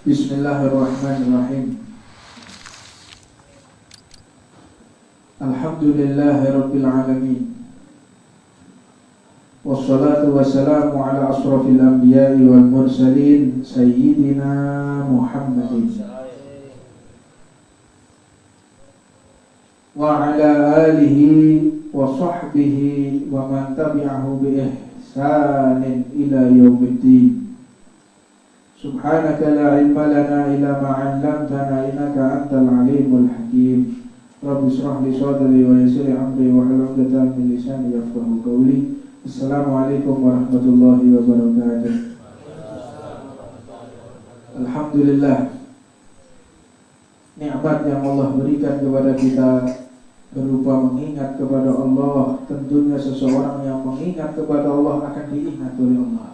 Bismillahirrahmanirrahim. Alhamdulillahirabbil alamin. Wassalatu wassalamu ala asrafil anbiya'i wal mursalin sayyidina Muhammadin wa ala alihi wa sahbihi wa man tabi'ahu bi ihsanin ila yaumiddin. Subhanaka la ilma lana illa ma 'allamtana innaka antal alimul hakim. Rabbi shrah li sadri wa yassir li amri wa hlul 'uqdatam min lisani yafqahu qawli. Assalamualaikum warahmatullahi wabarakatuh. Alhamdulillah, nikmat yang Allah berikan kepada kita berupa mengingat kepada Allah. Tentunya seseorang yang mengingat kepada Allah akan diingat oleh Allah.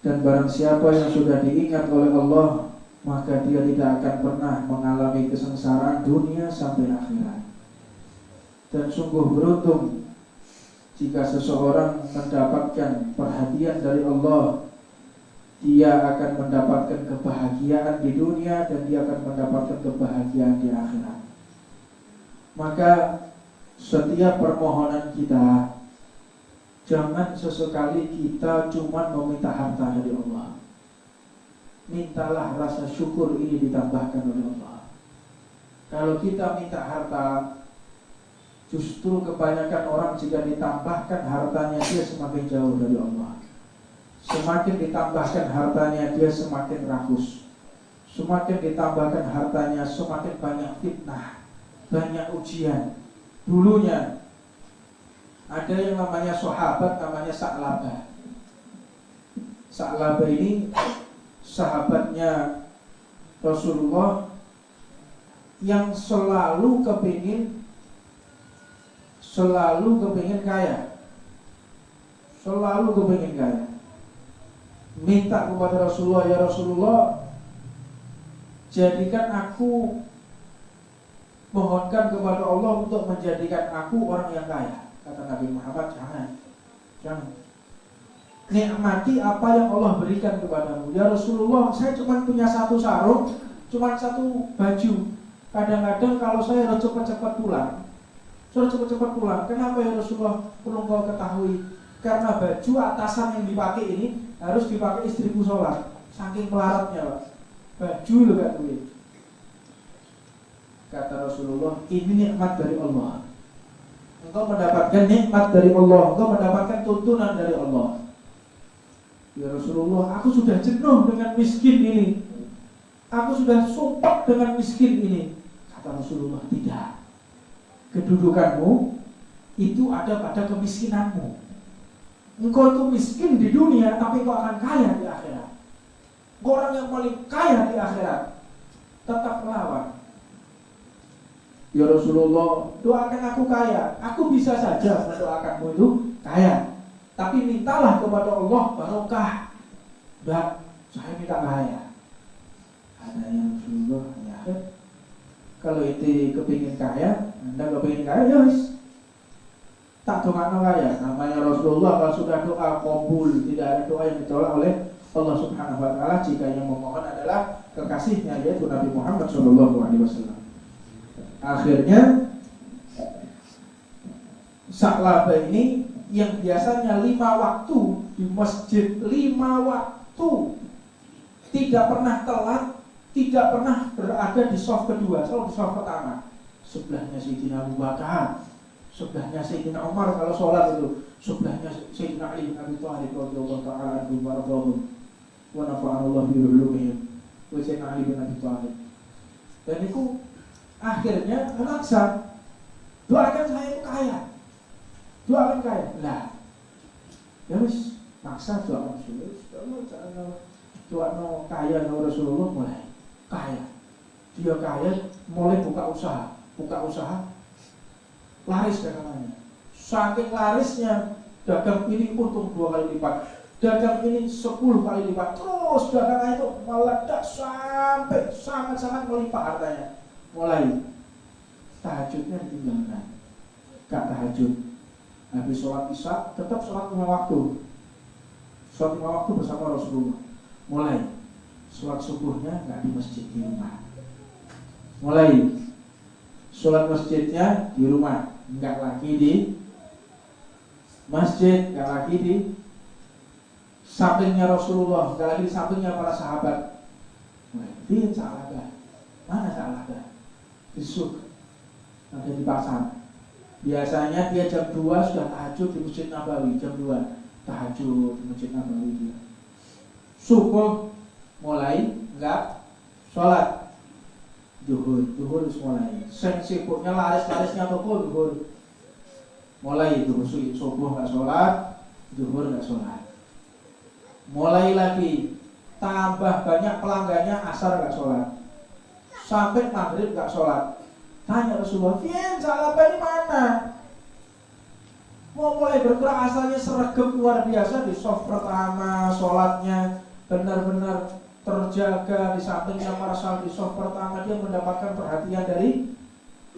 Dan barang siapa yang sudah diingat oleh Allah, maka dia tidak akan pernah mengalami kesengsaraan dunia sampai akhirat. Dan sungguh beruntung jika seseorang mendapatkan perhatian dari Allah, dia akan mendapatkan kebahagiaan di dunia dan dia akan mendapatkan kebahagiaan di akhirat. Maka setiap permohonan kita, jangan sesekali kita cuma meminta harta dari Allah. Mintalah rasa syukur ini ditambahkan oleh Allah. Kalau kita minta harta, justru kebanyakan orang jika ditambahkan hartanya dia semakin jauh dari Allah. Semakin ditambahkan hartanya dia semakin rakus. Semakin ditambahkan hartanya semakin banyak fitnah, banyak ujian. Dulunya ada yang namanya sahabat, namanya Sa'labah. Sa'labah ini sahabatnya Rasulullah yang selalu kepingin kaya. Selalu kepingin kaya. Minta kepada Rasulullah, ya Rasulullah, jadikan aku, mohonkan kepada Allah untuk menjadikan aku orang yang kaya. Kata Nabi Muhammad, jangan. Nikmati apa yang Allah berikan kepadamu. Ya Rasulullah, saya cuma punya satu sarung, cuma satu baju. Kadang-kadang kalau saya harus cepat-cepat pulang, kenapa ya Rasulullah? Perlu kau ketahui, karena baju atasan yang dipakai ini harus dipakai istriku sholat. Saking melaratnya, Pak. Baju lo gak duit. Kata Rasulullah, ini nikmat dari Allah. Engkau mendapatkan nikmat dari Allah, engkau mendapatkan tuntunan dari Allah. Ya Rasulullah, aku sudah jenuh dengan miskin ini. Aku sudah sumpah dengan miskin ini. Kata Rasulullah, tidak. Kedudukanmu itu ada pada kemiskinanmu. Engkau itu miskin di dunia, tapi engkau akan kaya di akhirat. Engkau orang yang paling kaya di akhirat. Tetap melawan. Ya Rasulullah, doakan aku kaya. Aku bisa saja mendoakanmu itu kaya, tapi mintalah kepada Allah barokah. Enggak, saya minta kaya. Ada yang Rasulullah, ya kalau itu kepingin kaya, Anda kepingin kaya, ya wis, tak doakan kaya. Namanya Rasulullah, kalau sudah doa kabul, tidak ada doa yang ditolak oleh Allah Subhanahu wa taala jika yang memohon adalah kekasihnya, yaitu Nabi Muhammad SAW. Akhirnya Sa'labah ini yang biasanya 5 waktu di masjid, 5 waktu, tidak pernah telat, tidak pernah berada di shaf kedua, selalu di shaf pertama. Sebelahnya Sayyidina Abu Bakar, sebelahnya Sayyidina Umar kalau sholat itu, sebelahnya Sayyidina Ali bin Abi Thalib radhiyallahu ta'ala anhu wa radhiyallahu wa nafa'anallahu bi ulumihim wa Sayyidina Ali bin Abi Thalib. Dan itu akhirnya memaksa, doakan saya itu kaya, doakan kaya. Lah, ya wis, maksa doakan Rasulullah, doakan kaya Rasulullah, mulai kaya. Dia kaya, mulai buka usaha, laris dagangannya. Saking larisnya, dagang ini untung 2 kali lipat, dagang ini 10 kali lipat, terus dagangan itu meledak sampai sangat-sangat melimpah hartanya. Mulai tahajudnya ditinggalkan, gak tahajud. Habis sholat isya tetap sholat 5 waktu. Sholat 5 waktu bersama Rasulullah. mulai sholat subuhnya nggak di masjid, di rumah. Mulai sholat masjidnya di rumah, nggak lagi di masjid, nggak lagi di sampingnya Rasulullah, nggak lagi di sampingnya para sahabat. Dia sahabat, mana sahabat? Besok ada di pasar. Biasanya dia jam 2 sudah tahajud di Masjid Nabawi, jam 2 tahajud di Masjid Nabawi dia. Subuh mulai enggak sholat, duhur harus mulai. Sibuknya laris-larisnya toko duhur. Mulai duhur, subuh enggak sholat, duhur enggak sholat. Mulai lagi, tambah banyak pelanggannya, asar enggak sholat, sampai maghrib enggak sholat. Tanya Rasulullah, sahabat ini mana? Mau mulai bergerak asalnya seragam luar biasa, di soft pertama sholatnya benar-benar terjaga, di sampingnya para sahabat di soft pertama dia mendapatkan perhatian dari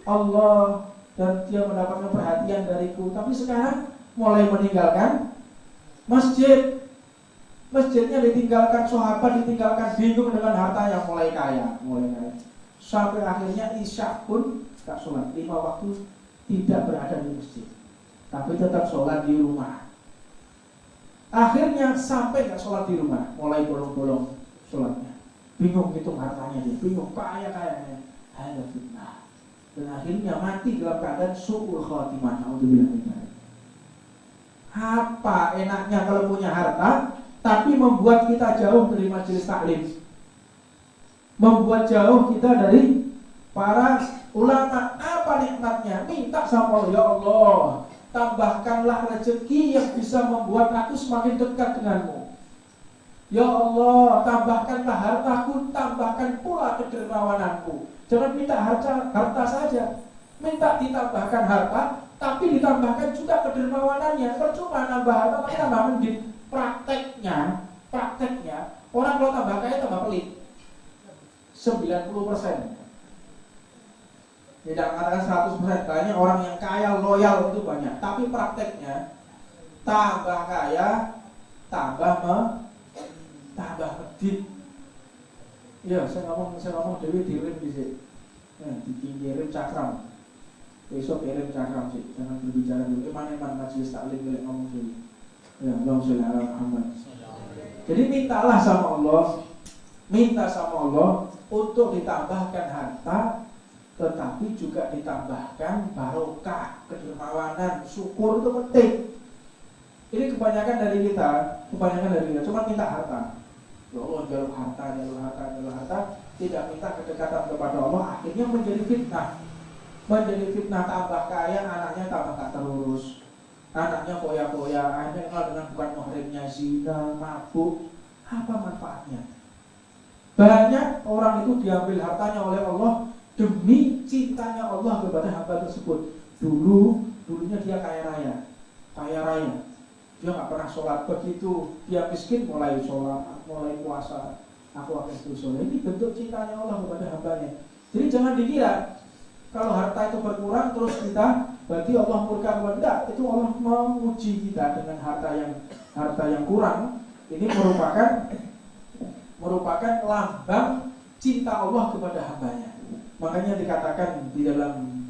Allah dan dia mendapatkan perhatian dariku. Tapi sekarang mulai meninggalkan masjid, masjidnya ditinggalkan, sahabat ditinggalkan, bingung dengan harta yang mulai kaya. Sampai akhirnya isya pun tak sholat, 5 waktu tidak berada di masjid, tapi tetap sholat di rumah. Akhirnya sampai gak sholat di rumah, mulai bolong-bolong sholatnya, bingung hitung hartanya dia, bingung kaya-kayanya, ada fitnah. Dan akhirnya mati dalam keadaan su'ul khotimah. Apa enaknya kalau punya harta tapi membuat kita jauh dari majelis taklim, membuat jauh kita dari para ulama. Apa nikmatnya? Minta sama Allah, ya Allah, tambahkanlah rezeki yang bisa membuat aku semakin dekat denganmu. Ya Allah, tambahkanlah hartaku, tambahkan pula kedermawananku. Jangan minta harta saja, minta ditambahkan harta, tapi ditambahkan juga kedermawanannya. Percuma nambah harta tapi tambah mending. Prakteknya orang kalau tambah kaya tambah pelit. 90%. Tidak mengatakan 100%, kayaknya orang yang kaya loyal itu banyak. Tapi prakteknya tambah kaya, tambah medit. Ya, saya ngomong Dewi dirim di sini. Dikirim cakram. Besok kirim cakram sih. Jangan berbicara dulu. Iman majelis taklim boleh ngomong dulu. Ya, Allahumma sholli ala Muhammad. Jadi mintalah sama Allah, minta sama Allah untuk ditambahkan harta, tetapi juga ditambahkan barokah, kedermawanan, syukur. Itu penting. Ini kebanyakan dari kita cuma minta harta. Ya Allah, jalur harta, tidak minta kedekatan kepada Allah, akhirnya menjadi fitnah, tambah kaya, anaknya tambah tak terurus, anaknya koya-koya, akhirnya kenal dengan bukan muhrimnya, zina, mabuk. Apa manfaatnya? Banyak orang itu diambil hartanya oleh Allah demi cintanya Allah kepada hamba tersebut. Dulunya dia kaya raya. Dia nggak pernah sholat, begitu dia miskin mulai sholat, mulai puasa. Aku akan terus sholat. Ini bentuk cintanya Allah kepada hambanya. Jadi jangan dikira kalau harta itu berkurang terus kita berarti Allah murka. Tidak, itu Allah menguji kita dengan harta yang kurang. Ini merupakan lambang cinta Allah kepada hambanya. Makanya dikatakan di dalam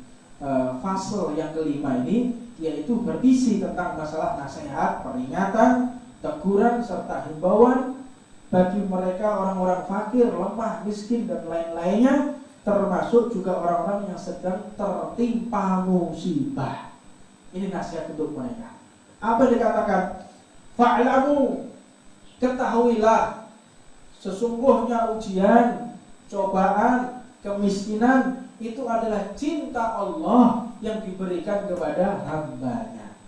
fase yang kelima ini, yaitu berisi tentang masalah nasihat, peringatan, teguran, serta himbauan bagi mereka orang-orang fakir, lemah, miskin, dan lain-lainnya, termasuk juga orang-orang yang sedang tertimpa musibah. Ini nasihat untuk mereka. Apa dikatakan? Fa'lamu, ketahuilah, sesungguhnya ujian, cobaan, kemiskinan itu adalah cinta Allah yang diberikan kepada hambanya.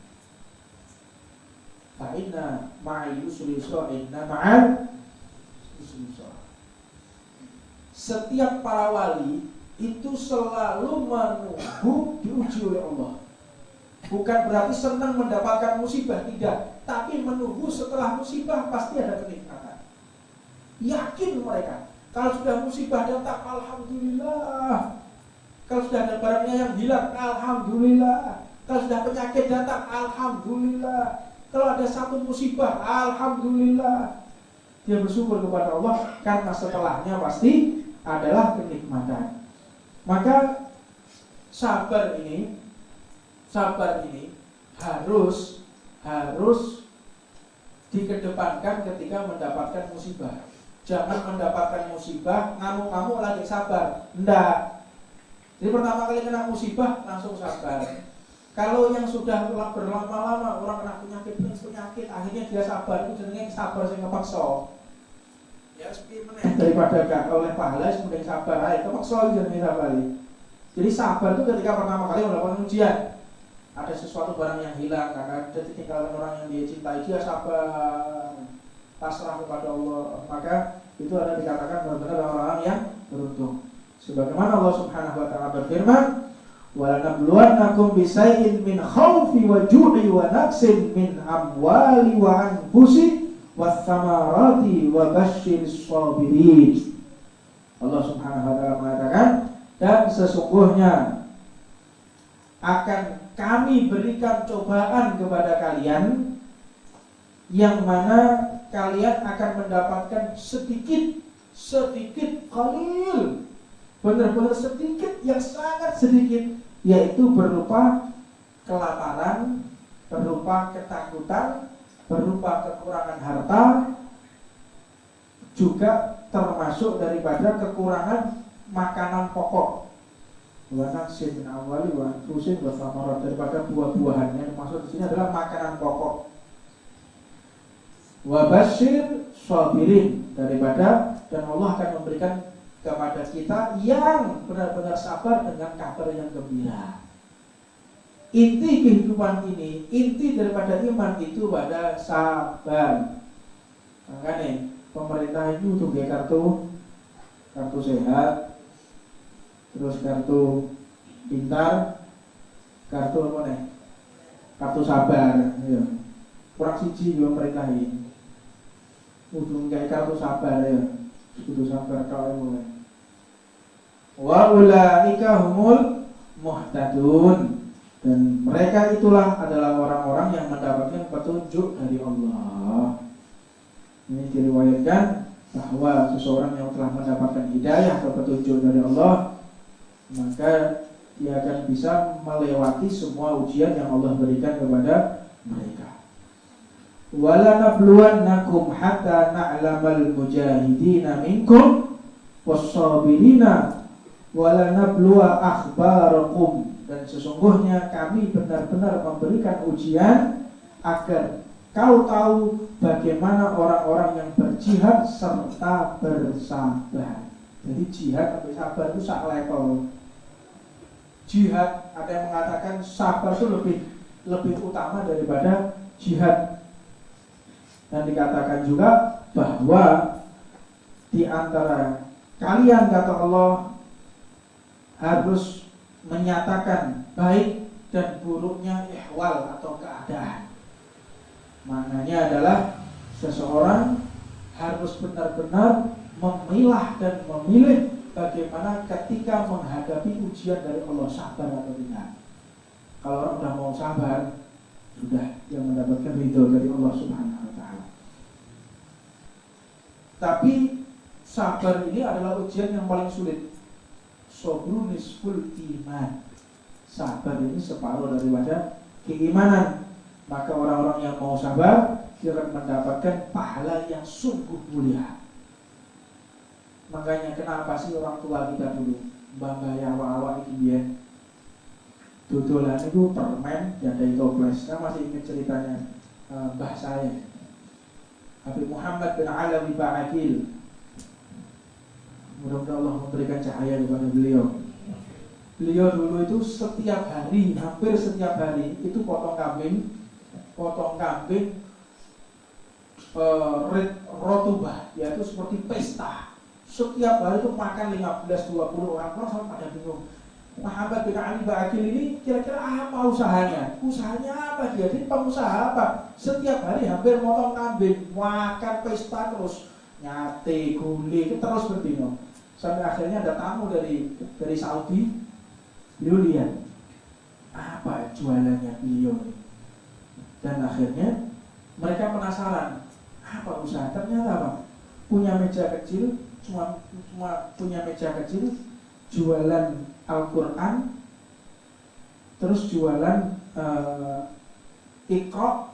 Fa'inna ma'al yusri yusra, inna ma'al yusri yusra. Setiap para wali itu selalu menunggu diuji oleh Allah. Bukan berarti senang mendapatkan musibah, tidak. Tapi menunggu setelah musibah pasti ada kenikmatan. Yakin mereka. Kalau sudah musibah datang, alhamdulillah. Kalau sudah ada barangnya yang hilang, alhamdulillah. Kalau sudah penyakit datang, alhamdulillah. Kalau ada satu musibah, alhamdulillah. dia bersyukur kepada Allah, karena setelahnya pasti adalah kenikmatan. Maka sabar ini harus dikedepankan ketika mendapatkan musibah. Jangan mendapatkan musibah ngamuk-ngamuk lagi sabar. Enggak. Jadi pertama kali kena musibah langsung sabar. Kalau yang sudah berlama-lama orang kena penyakit, akhirnya dia sabar, itu jenenge sabar sing kepaksa. Ya seperti meneh daripada gak oleh pahala mending sabar ae, kepaksa jenenge sabar. Jadi sabar itu ketika pertama kali melakukan ujian. Ada sesuatu barang yang hilang, karena ada ditinggalkan orang yang dia cintai, dia sabar, pasrah kepada Allah. Maka itu ada dikatakan benar-benar orang-orang yang beruntung. Sebagaimana Allah Subhanahu wa taala berfirman, وَلَنَبْلُوَنَّكُمْ بِشَيْءٍ مِّنْ خَوْفِ وَجُوعٍ وَنَقْصٍ مِّنْ أَمْوَالِ وَأَنفُسِ وَالثَّمَرَاتِ وَبَشِّرِ الصَّابِرِينَ. Allah Subhanahu wa taala mengatakan, dan sesungguhnya akan kami berikan cobaan kepada kalian, yang mana kalian akan mendapatkan sedikit qalil, benar-benar sedikit, yang sangat sedikit, yaitu berupa kelaparan, berupa ketakutan, berupa kekurangan harta, juga termasuk daripada kekurangan makanan pokok. Wa naqsin min awali wa anfusin wa thamarat, daripada buah-buahan. Yang maksud di sini adalah makanan pokok. Wa basyir sabirin, daripada, dan Allah akan memberikan kepada kita yang benar-benar sabar dengan kabar yang gembira. Inti kehidupan ini, inti daripada iman itu pada sabar. Makanya pemerintah itu tuh kartu sehat, terus kartu pintar, kartu apa nih? Kartu sabar. Ya. Kurang siji juga pemerintah ini. Udah kayak kartu sabar ya. Kudu sabar kalau mulai. Wa ulaika humul muhtadun, dan mereka itulah adalah orang-orang yang mendapatkan petunjuk dari Allah. Ini diriwayatkan bahwa seseorang yang telah mendapatkan hidayah atau petunjuk dari Allah, maka dia akan bisa melewati semua ujian yang Allah berikan kepada mereka. Wala nabluwannakum hatta na'lamal mujahidina minkum was-sabirina wala nabluwa akhbarakum, dan sesungguhnya kami benar-benar memberikan ujian agar kau tahu bagaimana orang-orang yang berjihad serta bersabar. Jadi jihad atau sabar itu sak level. Jihad, ada yang mengatakan sabar itu lebih utama daripada jihad. Dan dikatakan juga bahwa di antara kalian, kata Allah, harus menyatakan baik dan buruknya ihwal atau keadaan. Maknanya adalah seseorang harus benar-benar memilah dan memilih bagaimana ketika menghadapi ujian dari Allah, sabar atau tidak. Kalau orang sudah mau sabar, sudah yang mendapatkan ridho dari Allah Subhanahu wa taala. Tapi sabar ini adalah ujian yang paling sulit. Sabrun nisful iman. Sabar ini separuh daripada keimanan. Maka orang-orang yang mau sabar, dia akan mendapatkan pahala yang sungguh mulia. Makanya kenapa sih orang tua kita dulu, mbah-mbah ya awak-awak iki biyen dodolan itu permen diadai toples. Saya masih ingat ceritanya mbah saya, Habib Muhammad bin Alawi Ba'akil. Mudah-mudahan Allah memberikan cahaya kepada beliau. Beliau dulu itu setiap hari, hampir setiap hari itu potong kambing rotubah, yaitu seperti pesta. Setiap hari itu makan 15-20 orang sampai pada bingung. Muhammad bin Ali Ba'akil ini kira-kira apa usahanya? Usahanya apa dia? Jadi pengusaha apa? Setiap hari hampir motong kambing, makan pesta terus, nyate, gulai, terus berdino. Sampai akhirnya ada tamu dari Saudi. Beliau lihat apa jualannya beliau ini. Dan akhirnya mereka penasaran, apa usaha? Ternyata apa? punya meja kecil, cuma punya meja kecil, jualan Al-Quran, terus jualan Iqra,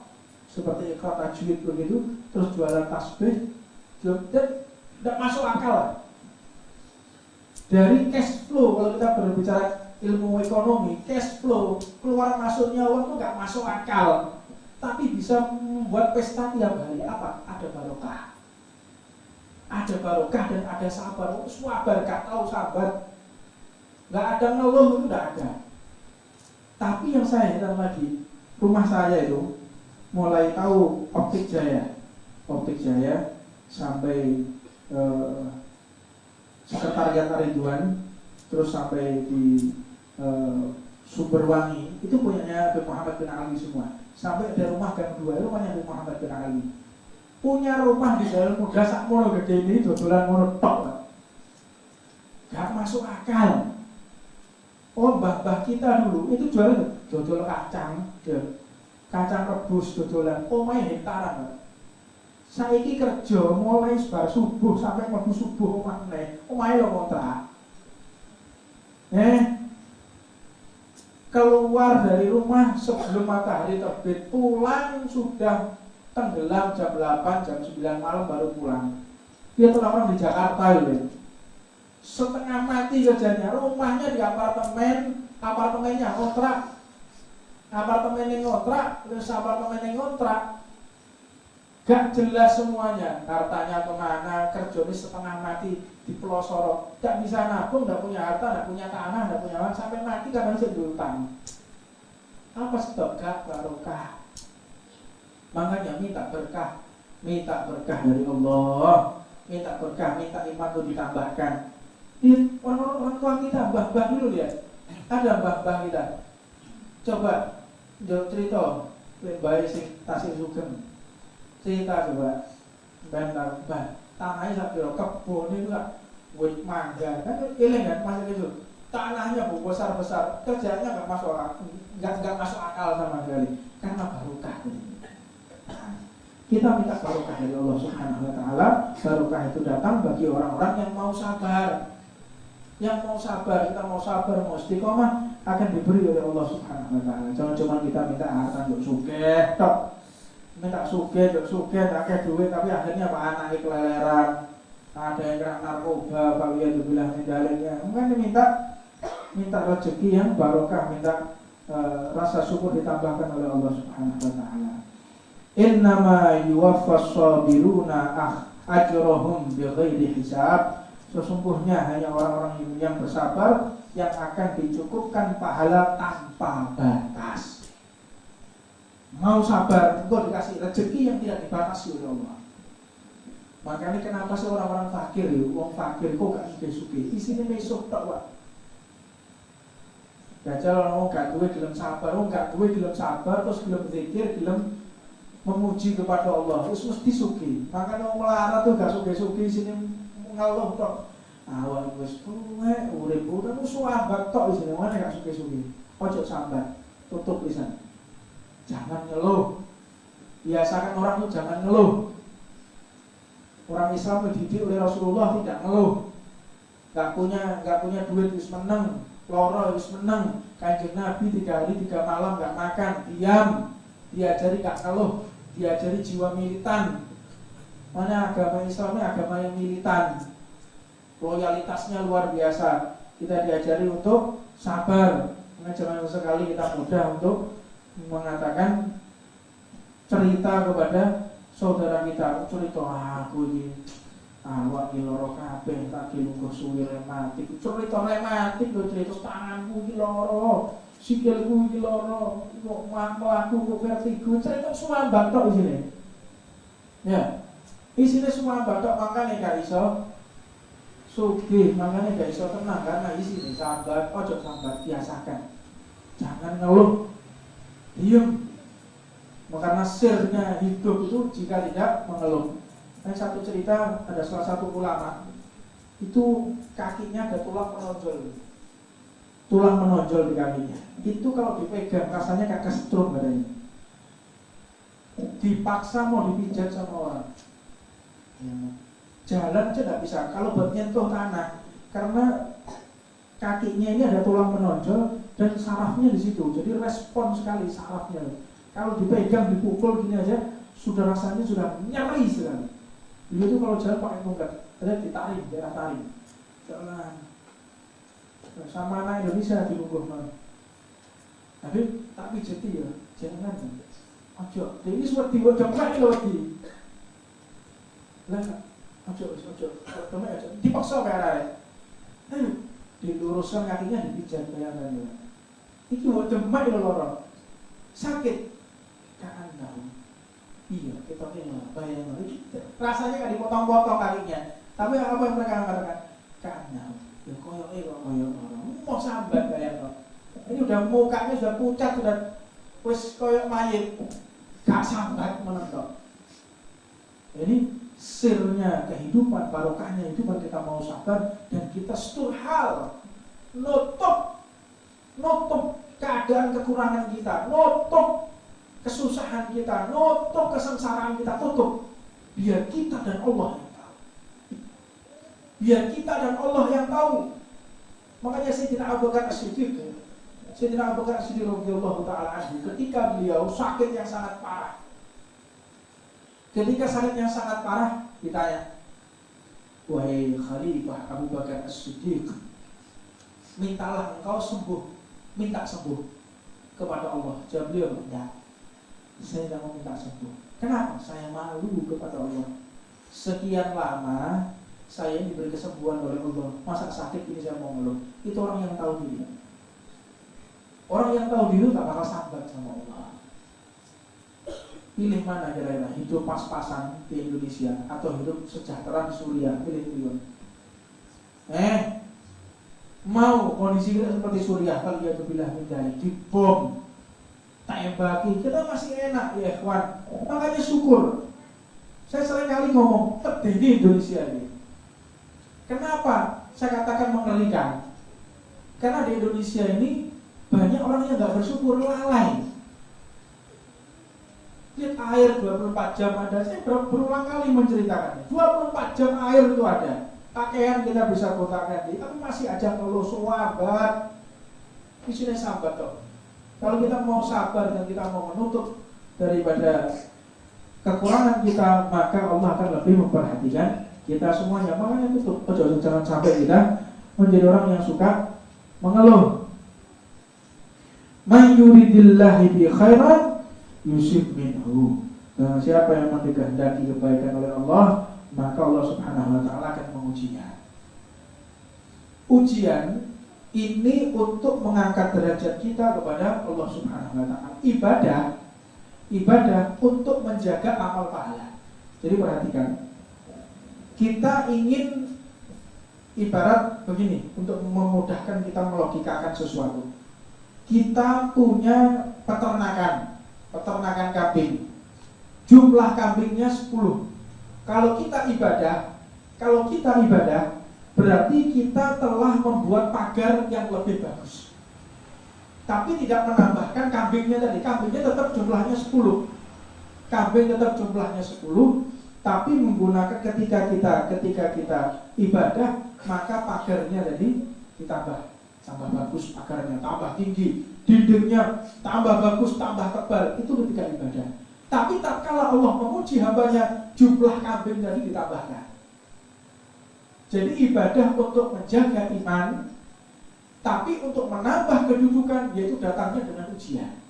seperti Iqra tajwid begitu, terus jualan tasbih, dan tidak masuk akal. Dari cash flow, kalau kita berbicara ilmu ekonomi, cash flow, keluar masuknya uang itu nggak masuk akal, tapi bisa membuat pesta tiap hari. Apa? Ada barokah, ada barokah dan ada sabar. Sabar, gak tahu sabar, nggak ada ngeluh, itu nggak ada. Tapi yang saya heran lagi, rumah saya itu mulai tahu Optik Jaya sampai Sekretariat Ridwan, terus sampai di Sumberwangi, itu punyanya Habib Muhammad bin Ali semua. Sampai ada rumah gang 2, rumahnya Habib Muhammad bin Ali. Punya rumah di Jalan Muda sakmono gede ini, dodolan mono tok. Gak masuk akal. Oh, mbah-mbah kita dulu itu jualan dodol kacang, kacang rebus dodolan, omahe hektaran. Saiki kerja mulai bar subuh sampai mlebu subuh omah meneh. Omahe lho kontrak. Keluar dari rumah sebelum matahari terbit, pulang sudah tenggelam jam 8, jam 9 malam baru pulang. Dia orang-orang di Jakarta gitu. Setengah mati kerjanya, rumahnya di apartemennya kontrak, apartemennya ngontrak, gak jelas semuanya, hartanya kemana, kerjanya setengah mati di pelosoro, gak bisa nabung, gak punya harta, gak punya tanah, gak punya uang, sampai mati kadang masih diutang. Apa sebab? Gak barokah. Makanya minta berkah dari Allah, minta berkah, minta iman itu ditambahkan. Orang tua kita, mbah-mbah dulu lihat, ada mbah-mbah kita. Coba cerita, bayi sing Tasik Sugeng. Cerita coba, mbah, tanahnya sampai kebun itu lah, wit mangga, kan eling kan masa itu. Tanahnya besar-besar, kerjanya nggak masuk akal sama sekali, karena barokah. Kita minta barokah dari Allah Subhanahu Wa Taala. Barokah itu datang bagi orang-orang yang mau sabar. Yang mau sabar, kita mau sabar, mau istiqomah, akan diberi oleh Allah Subhanahu Wa Taala. Jangan cuma kita minta harta untuk sugih, tok. Minta sugih, akeh duit, tapi akhirnya apa, anaknya keleleran, ada yang kena narkoba, Pak bilang medalenya. Mungkin minta rezeki yang barokah, minta rasa syukur ditambahkan oleh Allah Subhanahu Wa Taala. Innama yuwaffas sabiruna ajrahum bighairi hisab. Sesungguhnya hanya orang-orang yang bersabar yang akan dicukupkan pahala tanpa batas. Mau sabar, engkau dikasih rezeki yang tidak dibatasi oleh Allah. Makanya kenapa sih orang-orang fakir, orang fakir kok gak suge-suge, isinya mesok tak wak. Gajal orang gak duwe gelem sabar, terus gelem zikir, gelem memuji kepada Allah, terus mesti suge. Makanya orang melarat tuh gak suge-suge, isinya ngeluh tok. Awal wis tuwek, urip-urip suambak tok isine, mana gak suge-suge. Ojo sambat, tutup lisan. Jangan ngeluh. Biasakan orang itu jangan ngeluh. Orang Islam dididik oleh Rasulullah tidak ngeluh. Gak punya duit wis meneng, loro wis meneng. Kanjeng Nabi 3 hari 3 malam gak makan, diam. Diajari gak ngeluh, diajari jiwa militan. Mana agama Islamnya agama yang militan. Loyalitasnya luar biasa. Kita diajari untuk sabar. Karena jangan sekali kita mudah untuk mengatakan cerita kepada saudara kita, cerita aku ini awak iki lara kabeh, tak dilungguh suwi rematik, cerita rematik lho, cerita tanganku iki lara, sikilku iki lara, kok mlaku kok vertigo, cerita suambak tok isine. Ya. Isine suambak tok, makane gak iso sugih, makane gak iso tenang karena isine sabar, ojo sabar, biasakan. Jangan ngeluh. Diam. Karena sirnya hidup itu jika tidak mengeluh. Nah, satu cerita, ada salah satu ulama itu kakinya ada tulang menonjol di kakinya. Itu kalau dipegang rasanya kayak kesetrum badannya. Dipaksa mau dipijat sama orang. Ya. Jalan aja nggak bisa. Kalau buat nyentuh tanah, karena kakinya ini ada tulang menonjol dan sarafnya di situ, jadi respon sekali sarafnya. Kalau dipegang, dipukul gini aja, sudah rasanya sudah nyeri sekali. Dulu itu kalau jalan pakai tongkat, ada ditarik, daerah tarik, jalan. Sama anak Indonesia di Lungguh mah. Tapi jadi ya, jangan. Ojo, ini seperti wajah kain loh di. Lah, ojo, temen aja. Dipaksa kayak ada. Ayo, diluruskan kakinya, dipijat bayangannya. Iki wajah kain loh lorong. Sakit. Kan tahu. Iya, kita ini bayangan. Rasanya kan dipotong-potong kakinya. Tapi apa yang mereka katakan? Kan tahu. Ya koyok orang. Mau sambat bayang. Ini udah mukanya sudah pucat, sudah wis koyok mayit. Gak sambat menentok. Jadi sirnya kehidupan, barokahnya hidupan kita mau sabar dan kita sturhal, nutup keadaan kekurangan kita, nutup kesusahan kita, nutup kesengsaraan kita, tutup. Biar kita dan Allah yang tahu. Biar kita dan Allah yang tahu. Makanya Sayyidina Abu Bakar As-Siddiq, Sayyidina Abu Bakar As-Siddiq radhiyallahu taala anhu, ketika beliau sakit yang sangat parah. Ketika sakit yang sangat parah, ditanya, wahai Khalifah Abu Bakar As-Siddiq, mintalah engkau sembuh, minta sembuh kepada Allah. Jawab beliau, tidak, saya tidak mau minta sembuh. Kenapa? Saya malu kepada Allah. Sekian lama saya diberi kesembuhan oleh Allah, masa sakit ini saya mau ngeluh. Itu orang yang tahu diri. Orang yang tahu diri tak bakal sambat sama Allah. Pilih mana kira-kira, hidup pas-pasan di Indonesia atau hidup sejahtera di Suriah? Pilih. Mau kondisi kita seperti Suriah, kalau dia kebilah menjadi dibom, tembaki, kita masih enak ya ikhwan. Makanya syukur. Saya sering kali ngomong di Indonesia ini. Kenapa saya katakan mengerikan? Karena di Indonesia ini banyak orang yang nggak bersyukur, lalai. Lihat air 24 jam ada, saya berulang kali menceritakannya. 24 jam air itu ada. Pakaian kita bisa gonta-ganti, tapi masih aja ngeluh sahabat. Di sini sahabat toh. Kalau kita mau sabar dan kita mau menutup daripada kekurangan kita, maka Allah akan lebih memperhatikan kita semuanya. Makanya tutup, jangan sampai kita menjadi orang yang suka mengeluh. Man yuridillahi bi khairan yusib minhu. Dan siapa yang dikehendaki kebaikan oleh Allah, maka Allah Subhanahu wa taala akan mengujinya. Ujian ini untuk mengangkat derajat kita kepada Allah Subhanahu wa taala. Ibadah untuk menjaga amal pahala. Jadi perhatikan, kita ingin ibarat begini, untuk memudahkan kita melogikakan sesuatu. Kita punya peternakan kambing. Jumlah kambingnya 10. Kalau kita ibadah, berarti kita telah membuat pagar yang lebih bagus. Tapi tidak menambahkan kambingnya tadi. Kambingnya tetap jumlahnya 10. Kambing tetap jumlahnya 10, tapi menggunakan ketika kita ibadah, maka pagarnya tadi ditambah. Tambah bagus pagarnya, tambah tinggi, dindingnya tambah bagus, tambah tebal. Itu ketika ibadah. Tapi tatkala Allah memuji hambanya, jumlah kambing tadi ditambahkan. Jadi ibadah untuk menjaga iman, tapi untuk menambah kedudukan, yaitu datangnya dengan ujian.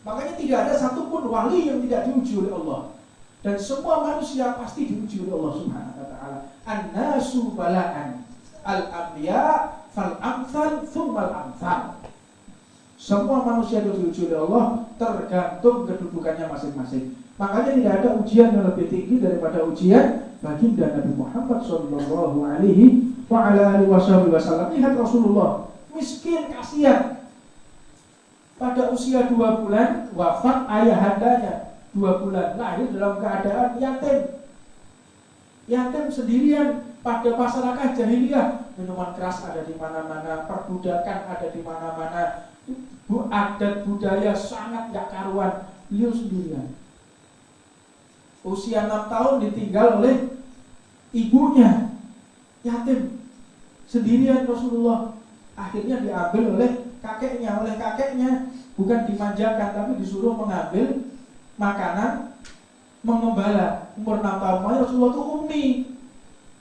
Makanya tidak ada satupun wali yang tidak diuji oleh Allah. Dan semua manusia pasti diuji oleh Allah Subhanahu wa taala. An-nasu bala'an, al-anbiya fal-amthal thummal amthal. Semua manusia itu diuji oleh Allah tergantung kedudukannya masing-masing. Makanya tidak ada ujian yang lebih tinggi daripada ujian baginda Nabi Muhammad sallallahu alaihi wasallam. Lihat Rasulullah miskin, kasihan. Pada usia 2 bulan wafat ayahandanya. 2 bulan lahir dalam keadaan yatim sendirian. Pada masyarakat jahiliyah, minuman keras ada di mana-mana, perbudakan ada di mana-mana, adat budaya sangat gak karuan. Beliau sendirian. Usia 6 tahun ditinggal oleh ibunya yatim sendirian Rasulullah. Akhirnya diambil oleh kakeknya. Oleh kakeknya bukan dimanjakan, tapi disuruh mengambil makanan, mengembala. Umur 6 tahun. Makanya Rasulullah itu ummi,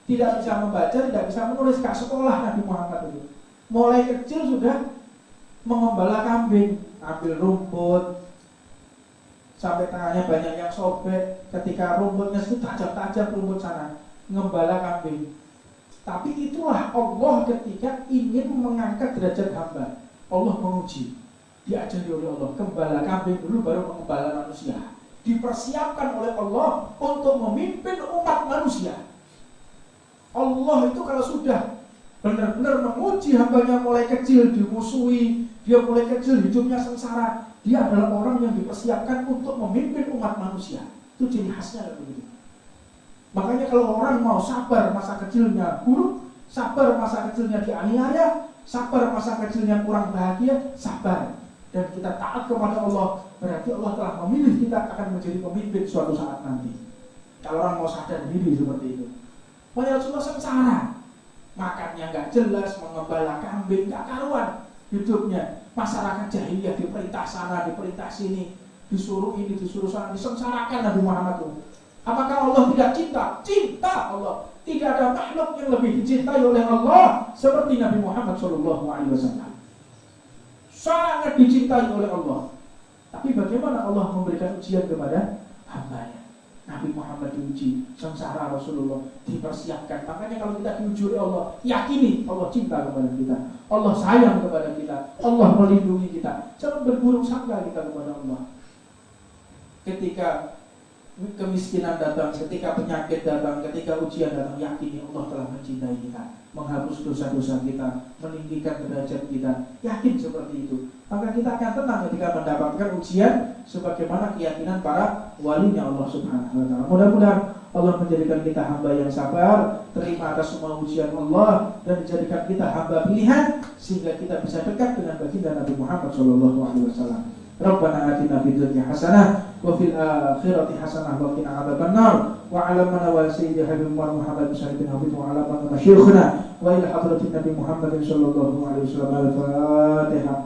tidak bisa membaca, tidak bisa menulis, gak sekolah Nabi Muhammad itu. Mulai kecil sudah mengembala kambing, ambil rumput sampai tangannya banyak yang sobek. Ketika rumputnya itu tajam-tajam rumput sana, ngembala kambing. Tapi itulah Allah ketika ingin mengangkat derajat hamba. Allah menguji, diajari oleh Allah, gembala kambing dulu baru mengembala manusia. Dipersiapkan oleh Allah untuk memimpin umat manusia. Allah itu kalau sudah benar-benar menguji hambanya mulai kecil, dimusuhi, dia mulai kecil hidupnya sengsara, dia adalah orang yang dipersiapkan untuk memimpin umat manusia. Itu ciri khasnya begitu. Makanya kalau orang mau sabar masa kecilnya buruk, sabar masa kecilnya dianiaya, sabar masa kecilnya kurang bahagia, sabar, dan kita taat kepada Allah, berarti Allah telah memilih kita akan menjadi pemimpin suatu saat nanti. Kalau orang mau sadar diri seperti itu. Makanya Rasulullah sengsara, makannya nggak jelas, mengembala kambing nggak karuan hidupnya. Masyarakat jahiliyah diperintah sana, diperintah sini, disuruh ini, disuruh sana, disengsarakan Nabi Muhammad itu. Apakah Allah tidak cinta? Cinta Allah. Tidak ada makhluk yang lebih dicintai oleh Allah seperti Nabi Muhammad SAW. Sangat dicintai oleh Allah. Tapi bagaimana Allah memberikan ujian kepada hambanya? Nabi Muhammad diuji, sengsara Rasulullah dipersiapkan. Makanya kalau kita diuji oleh Allah, yakini Allah cinta kepada kita, Allah sayang kepada kita, Allah melindungi kita. Jangan berburuk sangka kita kepada Allah. Ketika kemiskinan datang, ketika penyakit datang, ketika ujian datang, yakini Allah telah mencintai kita, menghapus dosa-dosa kita, meninggikan derajat kita. Yakin seperti itu, maka kita akan tenang ketika mendapatkan ujian, sebagaimana keyakinan para walinya Allah Subhanahu wa Ta'ala. Mudah-mudahan Allah menjadikan kita hamba yang sabar, terima atas semua ujian Allah, dan menjadikan kita hamba pilihan, sehingga kita bisa dekat dengan baginda Nabi Muhammad SAW. Rabbana atina fid dunya hasanah wa fil akhirati hasanah wa qina adzabannar wa 'alamana wa sayyidi habib Muhammad bin habib wa 'alamana masyayikhna wa ila hadratin Nabi Muhammad sallallahu alaihi wasallam. Al-Fatihah.